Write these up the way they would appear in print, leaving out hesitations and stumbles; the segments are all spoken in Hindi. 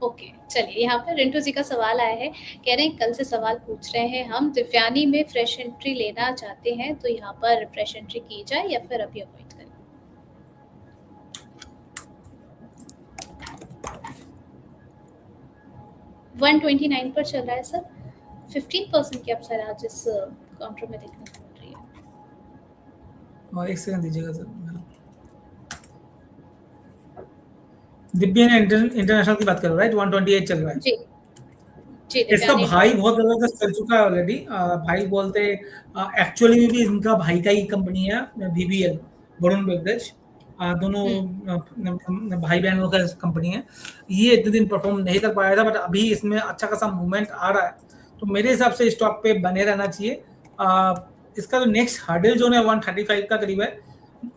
ओके, चलिए यहाँ पर रिंटू जी का सवाल आया है, कह रहे हैं कल से सवाल पूछ रहे हैं हम दिव्यानी में फ्रेश एंट्री लेना चाहते हैं, तो यहाँ पर फ्रेश एंट्री की जाए या फिर अभी अवॉइड करें? $129 पर चल रहा है सर, 15% की अपसाइड आज इस काउंटर में देखने को मिल रही है। और एक सेकंड दीजिएगा सर। दिव्या इंटरनेशनल की बात कर रहे हो राइट? 128 चल रहा है जी जी, इसका दिव्यानी भाई बहुत जबरदस्त चल चुका है ऑलरेडी। भाई बोलते एक्चुअली में भी इनका भाई का ही कंपनी है बीबीएल, वरुण बेवरेज। दोनों भाई बहनों का कंपनी है। ये इतने दिन परफॉर्म नहीं कर पाया था, बट अभी इसमें अच्छा खासा मूवमेंट आ रहा है, तो मेरे हिसाब से स्टॉक पे बने रहना चाहिए। इसका जो नेक्स्ट हार्डल जोन है 135 का करीब है,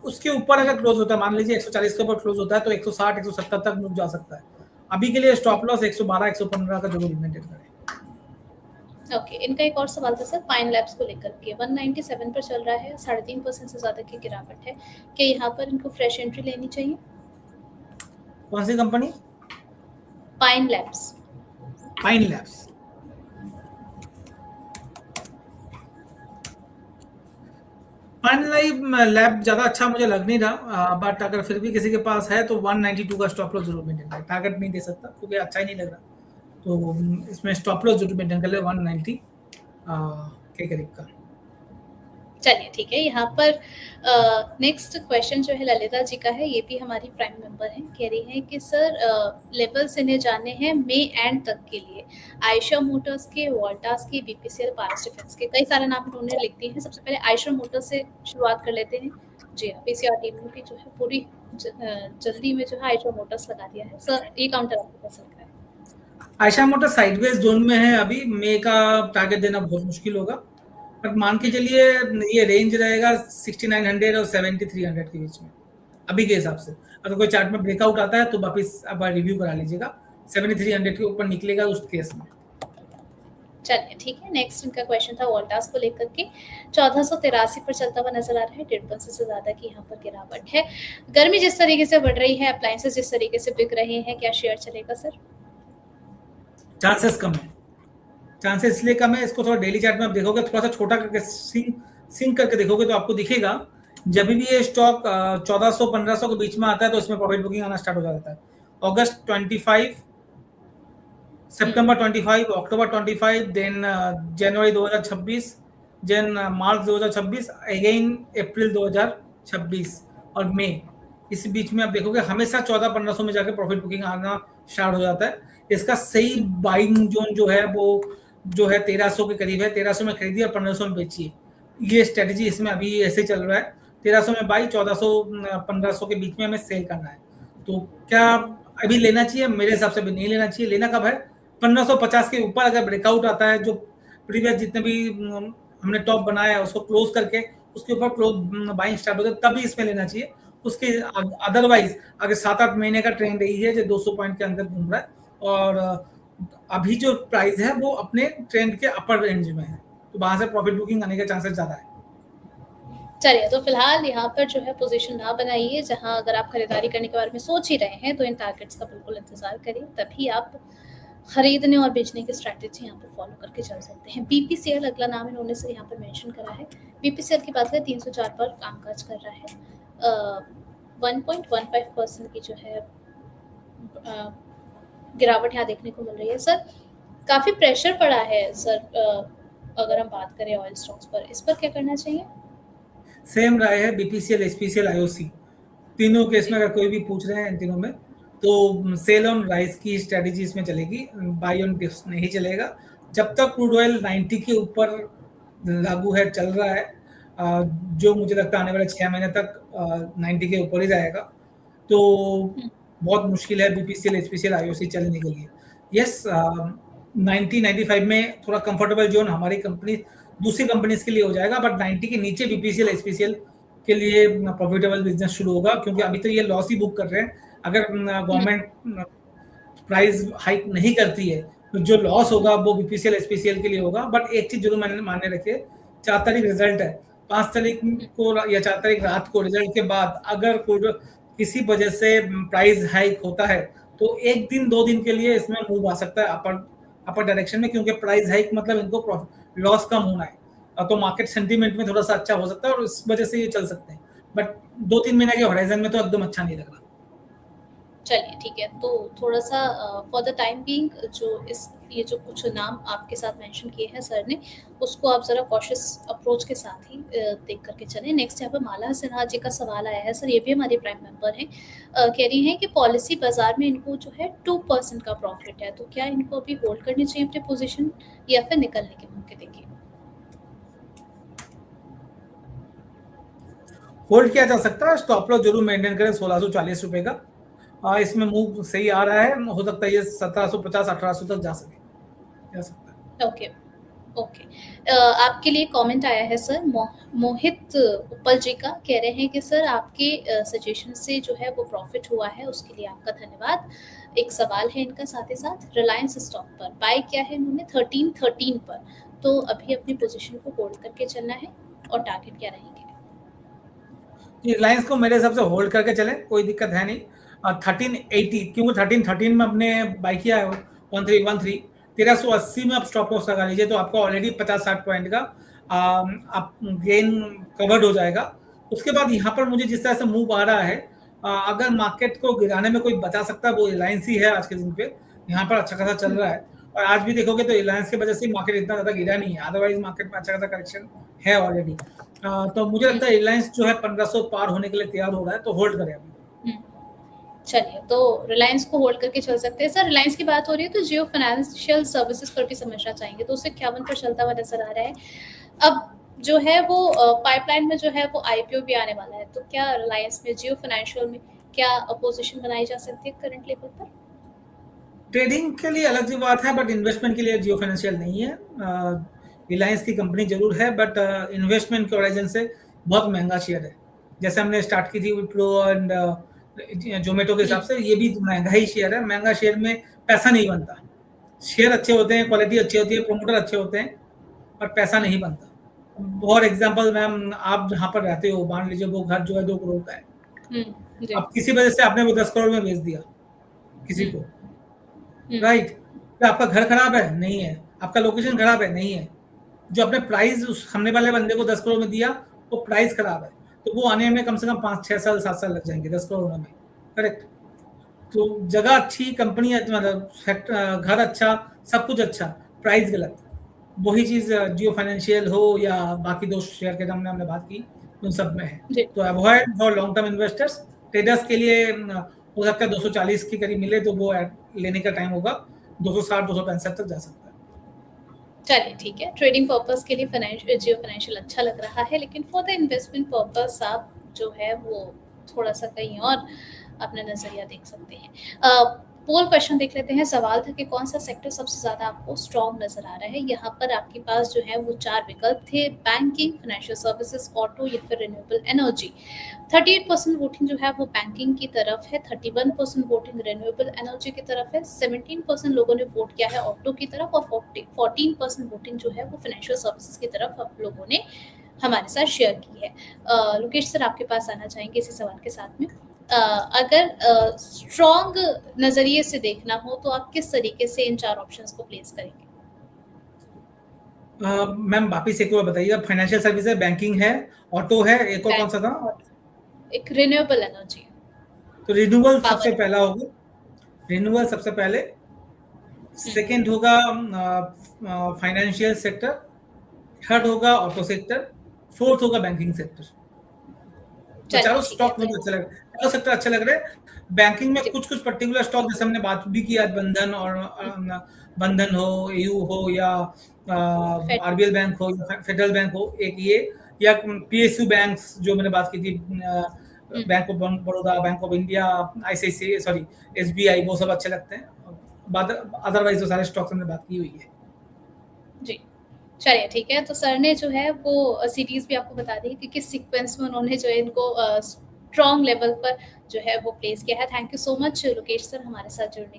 उसके ऊपर अगर क्लोज होता है, मान लीजिए 140 के ऊपर क्लोज होता है, तो 160 170 तक रुक जा सकता है। अभी के लिए स्टॉप लॉस 112 115 का जरूर मेंटेन करें। ओके, इनका एक और सवाल था सर पाइन लैब्स को लेकर के, 197 पर चल रहा है, 3.5% से ज़्यादा की गिरावट है, क्या यहाँ पर इनको फ्रेश एंट्री लेनी चाहिए? कौन सी company? Pine Labs. Pine Labs. Pine Lab ज़्यादा अच्छा मुझे लग नहीं रहा, बट अगर फिर भी किसी के पास है तो 192 का स्टॉप लॉस जरूर मेंटेन करें। टारगेट नहीं दे सकता क्योंकि अच्छा ही नहीं लग रहा, तो इसमें स्टॉप लॉस जरूर मेंटेन कर ले 190 के करीब का। चलिए ठीक है, यहाँ पर नेक्स्ट क्वेश्चन जो है ललिता जी का है, ये भी हमारी प्राइम मेंबर हैं, कह रही हैं कि सर लेवल्स इन्हें जानने हैं मई एंड तक के लिए, आयशा मोटर्स के, वोल्टास के, बीपीसीएल, पारस डिफेंस के, कई सारे नाम इन्होंने लिख दिए हैं। सबसे पहले आयशा मोटर्स से शुरुआत कर लेते हैं। जी हाँ, पीसीआर टीम ने भी जो है पूरी जल्दी में जो है आयशा मोटर्स लगा दिया है। सर ये काउंटर आपको कैसा लग रहा है? आयशा मोटर्स साइडवेज जोन में है अभी, मई का टारगेट देना बहुत मुश्किल होगा, बट मान के चलिए ये रेंज रहेगा 6900 और 7300 के बीच में अभी के हिसाब से। अगर कोई चार्ट में ब्रेकआउट आता है तो वापस आप रिव्यू करा लीजिएगा, 7300 के ऊपर निकलेगा उस केस में। चलिए ठीक है, नेक्स्ट इनका क्वेश्चन था वोल्टास को लेकर के, 1483 पर चलता हुआ नजर आ रहा है, 1.5% से ज्यादा की यहाँ पर गिरावट है। गर्मी जिस तरीके से बढ़ रही है, अप्लायंसेस जिस तरीके से बिक रहे हैं, क्या शेयर चलेगा सर? चांसेस कम है। चांसेस इसलिए कम है, इसको थोड़ा डेली चार्ट में आप देखोगे, थोड़ा सा छोटा करके सिंक करके देखोगे तो आपको दिखेगा जब भी ये स्टॉक 1400-1500 के बीच में आता है तो इसमें प्रॉफिट बुकिंग आना स्टार्ट हो जाता है। अगस्त 25, सितंबर 25, अक्टूबर 25, देन जनवरी 2026, देन मार्च 2026, अगेन अप्रैल 2026 और मई। इस बीच में आप देखोगे हमेशा 1400-1500 में जाकर प्रॉफिट बुकिंग आना स्टार्ट हो जाता है। इसका सही बाइंग जोन जो है वो जो है 1300 के करीब है, 1300 में खरीदिए और 1500 में बेचिए। ये स्ट्रेटजी इसमें अभी ऐसे चल रहा है, 1300 में बाई, 1400-1500 के बीच में हमें सेल करना है। तो क्या अभी लेना चाहिए? मेरे हिसाब से भी नहीं लेना चाहिए। लेना कब है? 1550 के ऊपर अगर ब्रेकआउट आता है, जो प्रीवियस जितने भी हमने टॉप बनाया है उसको क्लोज करके उसके ऊपर क्लोज बाइंग स्टार्ट हो गया तभी इसमें लेना चाहिए। उसके अदरवाइज अगर 7-8 महीने का ट्रेंड यही है जो 200 पॉइंट के अंदर घूम रहा है और अभी जो प्राइस है वो अपने ट्रेंड के अपर रेंज में है, तो वहां से प्रॉफिट बुकिंग आने के चांसेस ज्यादा है। चलिए, तो फिलहाल यहाँ पर जो है पोजीशन ना बनाइए, जहां अगर आप खरीदारी करने के बारे में सोच ही रहे हैं तो इन टारगेट्स का बिल्कुल इंतजार करिए, तभी आप खरीदने और बेचने की स्ट्रैटेजी यहाँ पर फॉलो करके चल सकते हैं। बीपीसीएल अगला नाम इन्होंने से यहाँ पर मेंशन करा है। बीपीसीएल की बात करें 304 पर कामकाज कर रहा है, 1.15% की जो है गिरावट यहाँ देखने को मिल रही है। सर काफी प्रेशर पड़ा है सर, अगर हम बात करें ऑयल स्टॉक्स पर, इस पर क्या करना चाहिए? सेम राय है, बीपीसीएल, एचपीसीएल, आईओसी, तीनों केस में अगर कोई भी पूछ रहे हैं इन तीनों में तो सेल ऑन राइस की स्ट्रेटेजी इसमें चलेगी, बाय ऑन डिप्स नहीं चलेगा। जब तक क्रूड ऑयल 90 के ऊपर लागू है, चल रहा है, जो मुझे लगता है आने वाले 6 महीने तक 90 के ऊपर ही जाएगा, तो बहुत मुश्किल है बीपीसीएल, एचपीसीएल, आईओसी चलने के लिए। यस, 90-95 में थोड़ा कंफर्टेबल जोन हमारी कंपनी दूसरी कंपनीज के लिए हो जाएगा, बट 90 के नीचे बीपीसीएल, एचपीसीएल के लिए प्रॉफिटेबल बिजनेस शुरू होगा, क्योंकि अभी तो ये लॉस ही बुक कर रहे हैं। अगर गवर्नमेंट प्राइस हाइक नहीं करती है तो जो लॉस होगा वो बीपीसीएल, एचपीसीएल के लिए होगा। बट एक चीज जरूर मैंने माने रखिए, 4 तारीख रिजल्ट है, 5 तारीख को या 4 तारीख रात को रिजल्ट के बाद अगर कोई किसी वजह से प्राइस हाइक होता है तो 1 दिन 2 दिन के लिए इसमें मूव आ सकता है अपर डायरेक्शन में, क्योंकि प्राइस हाइक मतलब इनको लॉस कम होना है, तो मार्केट सेंटीमेंट में थोड़ा सा अच्छा हो सकता है और इस वजह से ये चल सकते हैं, बट 2-3 महीने के होराइजन में तो एकदम अच्छा नहीं लग रहा। चलिए ठीक है, तो थोड़ा-सा फॉर द टाइम बीइंग ये जो कुछ नाम आपके साथ मेंशन किए हैं सर ने, उसको आप ज़रा कॉशियस अप्रोच के साथ ही देख कर के चलें। नेक्स्ट यहाँ पे माला सिन्हा जी का सवाल आया है, सर ये भी हमारी प्राइम मेंबर हैं। कह रही हैं कि पॉलिसी बाज़ार में इनको जो है 2% का प्रॉफिट है, तो क्या इनको अभी होल्ड करनी चाहिए अपनी पोज़ीशन या फिर निकलने के मौके देखें? होल्ड किया जा सकता है, स्टॉप लॉस जरूर मेंटेन करें 1640 रुपए का। इसमें मूव सही आ रहा है, हो सकता है ये 1750-1800 तक जा सकता है। Okay, okay. आपके लिए कमेंट आया है सर मोहित उपल जी का, कह रहे हैं कि सर आपके सजेशन से जो है वो प्रॉफिट हुआ है, उसके लिए आपका धन्यवाद। एक सवाल है इनका साथ ही साथ, रिलायंस स्टॉक पर बाय किया है इन्होंने 1313 पर, तो अभी अपनी पोजीशन को होल्ड करके चलना है और टारगेट क्या रहेंगे? रिलायंस को मेरे हिसाब से होल्ड करके चले, कोई दिक्कत है नहीं। 1380, क्योंकि 1313 में अपने बाई किया है 1313, 1380 में आप स्टॉप लॉस लगा लीजिए, तो आपका ऑलरेडी 50-60 पॉइंट का आप गेन कवर्ड हो जाएगा। उसके बाद यहाँ पर मुझे जिस तरह से मूव आ रहा है, अगर मार्केट को गिराने में कोई बचा सकता है वो रिलायंस ही है आज के दिन पे। यहाँ पर अच्छा खासा चल रहा है, और आज भी देखोगे तो रिलायंस की वजह से मार्केट इतना ज्यादा गिरा नहीं है, अदरवाइज मार्केट में अच्छा खासा करेक्शन है ऑलरेडी। तो मुझे लगता है रिलायंस जो है 1500 पार होने के लिए तैयार हो रहा है, तो होल्ड करें अभी। चलिए, तो रिलायंस को होल्ड करके चल सकते हैं। सर रिलायंस की बात हो रही है तो जियो फाइनेंशियल सर्विसेज पर भी समझना चाहेंगे, तो उससे 51 पर चलता हुआ नजर आ रहा है। अब जो है वो पाइपलाइन में जो है वो आईपीओ भी आने वाला है, तो क्या रिलायंस में जियो फाइनेंशियल में क्या पोजीशन बनाई जा सकती है करंट लेवल पर? ट्रेडिंग के लिए अलग सी बात है, बट इन्वेस्टमेंट के लिए जियो फाइनेंशियल नहीं है। रिलायंस की कंपनी जरूर है, बट इन्वेस्टमेंट के ओरिजिन से बहुत महंगा शेयर है। जैसे हमने स्टार्ट की थी विप्रो एंड जोमेटो के हिसाब से, ये भी महंगा ही शेयर है। महंगा शेयर में पैसा नहीं बनता। शेयर अच्छे होते हैं, क्वालिटी अच्छी होती है, प्रोमोटर अच्छे होते हैं, पर पैसा नहीं बनता। फॉर एग्जाम्पल मैम, आप जहाँ पर रहते हो, मान लीजिए वो घर जो है 2 करोड़ का है, अब किसी वजह से आपने वो 10 करोड़ में बेच दिया किसी को, राइट? तो आपका घर खराब है? नहीं है। आपका लोकेशन खराब है? नहीं है। जो आपने प्राइस उस सामने वाले बंदे को 10 करोड़ में दिया, वो प्राइस खराब है, तो वो आने में कम से कम 5-6 साल 7 साल लग जाएंगे 10 करोड़ में, करेक्ट? तो जगह अच्छी, कंपनी मतलब घर अच्छा, सब कुछ अच्छा, प्राइस गलत। वही चीज जियो फाइनेंशियल हो या बाकी 2 शेयर के हमने बात की, उन सब में है। तो avoid for long term investors. Traders के लिए हो सकता है 240 के करीब मिले तो वो लेने का टाइम होगा, 260-265 तक जा सकता है। चलिए ठीक है, ट्रेडिंग पर्पस के लिए जियो फाइनेंशियल अच्छा लग रहा है, लेकिन फॉर द इन्वेस्टमेंट पर्पस आप जो है वो थोड़ा सा कहीं और अपना नजरिया देख सकते हैं। पोल क्वेश्चन देख लेते हैं। सवाल था कि कौन सा सेक्टर सबसे ज्यादा आपको स्ट्रॉन्ग नजर आ रहा है। यहाँ पर आपके पास जो है वो 4 विकल्प थे, बैंकिंग, फाइनेंशियल सर्विसेज, ऑटो या फिर रिन्यूएबल एनर्जी। 38% वोटिंग जो है वो बैंकिंग की तरफ है, 31% वोटिंग रिन्यूएबल एनर्जी की तरफ है, 17% लोगों ने वोट किया है ऑटो की तरफ, और 14% वोटिंग जो है वो फाइनेंशियल सर्विसेज की तरफ आप लोगों ने हमारे साथ शेयर की है। लोकेश सर आपके पास आना चाहेंगे इसी सवाल के साथ में। अगर स्ट्रॉन्ग नजरिए से देखना हो तो आप किस तरीके से इन 4 ऑप्शंस को प्लेस करेंगे? मैम वापिस एक बार बताइए। फाइनेंशियल सर्विस है, बैंकिंग है, ऑटो है, एक और कौन सा था? एक रिन्यूएबल एनर्जी। तो रिन्यूएबल सबसे पहला होगा, रिन्यूएबल सबसे पहले। सेकंड होगा फाइनेंशियल सेक्टर, थर्ड होगा ऑटो सेक्टर, फोर्थ होगा बैंकिंग सेक्टर। तो चारों स्टॉक मुझे अच्छे लग रहे हैं, चारों सेक्टर अच्छे लग रहे हैं। बैंकिंग में कुछ कुछ पर्टिकुलर स्टॉक, जैसे हमने बात भी किया, बंधन और बंधन हो, एयू हो, या आरबीएल बैंक हो, या फेडरल बैंक हो, एक ये, या पीएसयू बैंक्स जो मैंने बात की थी, bank of Baroda, bank of India, ICICI, sorry SBI, वो सब अच्छे लगते हैं। अदरवाइज तो सारे स्टॉक्स हमने बात की हुई है। जी चलिए ठीक है, तो सर ने जो है वो सीरीज भी आपको बता दी कि किस सीक्वेंस में उन्होंने जो है इनको स्ट्रॉन्ग लेवल पर जो है वो प्लेस किया है। Thank you so much Lokesh sir हमारे साथ जुड़ने